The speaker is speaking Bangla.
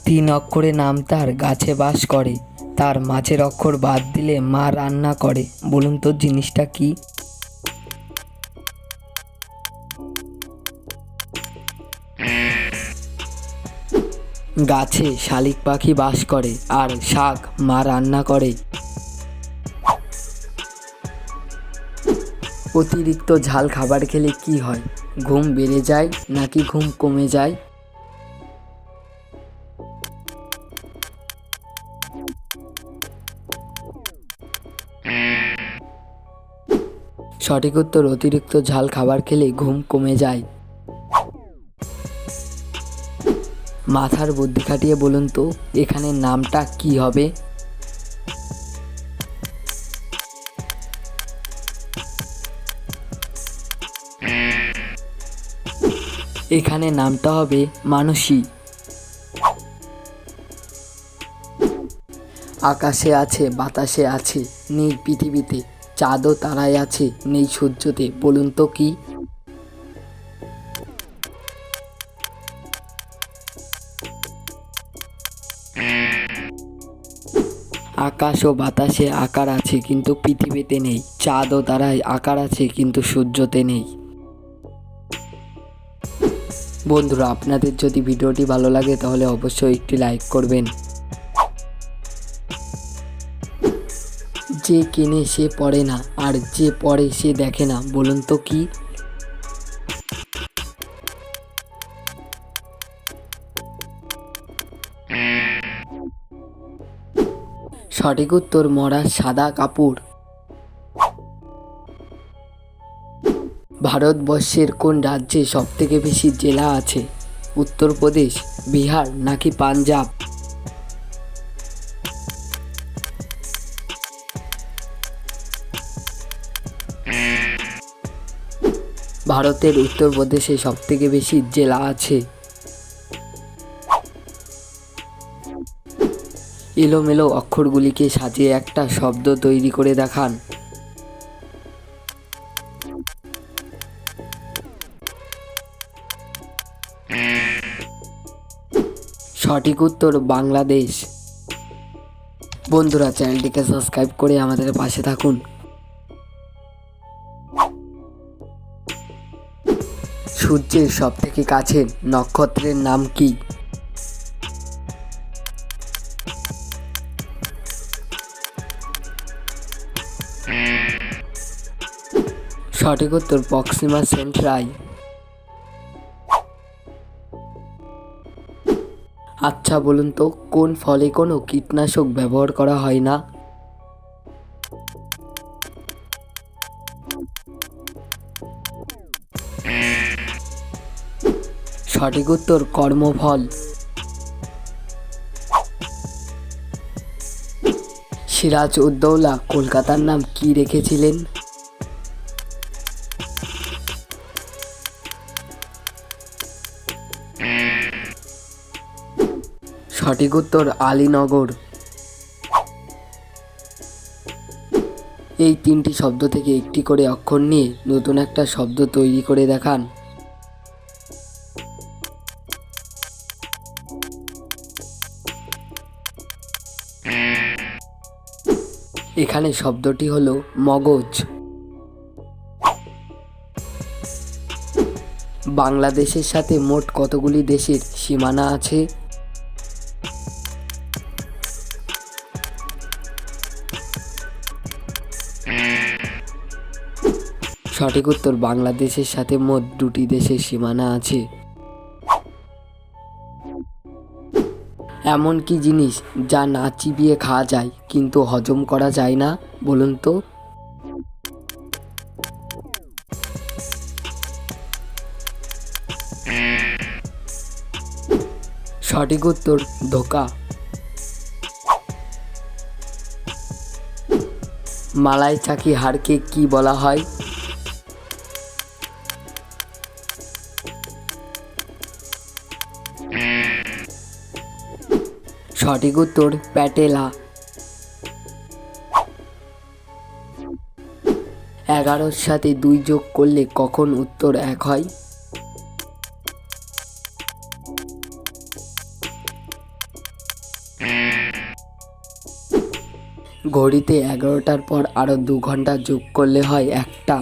তিন অক্ষরে নাম তার, গাছে বাস করে, তার মাঝের অক্ষর বাদ দিলে মা রান্না করে। বলুন তো জিনিসটা কি? গাছে শালিক পাখি বাস করে আর শাক মা রান্না করে। অতিরিক্ত ঝাল খাবার খেলে কি হয়? ঘুম বেড়ে যায় নাকি ঘুম কমে যায়? সঠিক উত্তর, অতিরিক্ত ঝাল খাবার খেলে ঘুম কমে যায়। মাথার বুদ্ধি খাটিয়ে বলুন তো এখানে নামটা কি হবে? এখানে নামটা হবে মানসী। আকাশে আছে, বাতাসে আছে, নেই পৃথিবীতে, চাঁদ ও তারায় আছে, নেই সূর্যতে। বলুন তো কি? আকাশ ও বাতাসে আকার আছে কিন্তু পৃথিবীতে নেই, চাঁদ ও তারায় আকার আছে কিন্তু সূর্যতে নেই। বন্ধুরা, আপনাদের যদি ভিডিওটি ভালো লাগে তাহলে অবশ্যই একটি লাইক করবেন। যে কেনে সে পড়ে না আর যে পড়ে সে দেখে না। বলুন তো কি? সঠিক উত্তর, মরা সাদা কাপড়। ভারতবর্ষের কোন রাজ্যে সবথেকে বেশি জেলা আছে? উত্তরপ্রদেশ, বিহার নাকি পাঞ্জাব? ভারতের উত্তরপ্রদেশে সবথেকে বেশি জেলা আছে। এলোমেলো অক্ষরগুলিকে সাজিয়ে একটা শব্দ তৈরি করে দেখান। সঠিক উত্তর, বাংলাদেশ। বন্ধুরা, চ্যানেলটিকে সাবস্ক্রাইব করে আমাদের পাশে থাকুন। সূর্যের সবথেকে কাছের নক্ষত্রের নাম কি? সঠিক উত্তর, প্রক্সিমা সেন্টরাই। আচ্ছা বলুন তো কোন ফলে কোনো কীটনাশক ব্যবহার করা হয় না? সঠিক উত্তর, কর্মফল। সিরাজ উদ্দৌলা কলকাতার নাম কি রেখেছিলেন? সঠিক উত্তর, আলীনগর। এই তিনটি শব্দ থেকে একটি করে অক্ষর নিয়ে নতুন একটা শব্দ তৈরি করে দেখান। এখানে শব্দটি হলো মগজ। বাংলাদেশের সাথে মোট কতগুলি দেশের সীমানা আছে? সঠিক উত্তর, বাংলাদেশের সাথে মোট 2টি দেশের সীমানা আছে। এমন কি জিনিস যা না চিবিয়ে খাওয়া যায় কিন্তু হজম করা যায় না? বলুন তো। সঠিক উত্তর, ধোকা। মালাই চাকি হাড়কে কি বলা হয়? সঠিক উত্তর, প্যাটেলা। 11-র সাথে 2 যোগ করলে কখন উত্তর 1 হয়? ঘড়িতে 11টার পর আরও 2 ঘন্টা যোগ করলে হয় 1টা।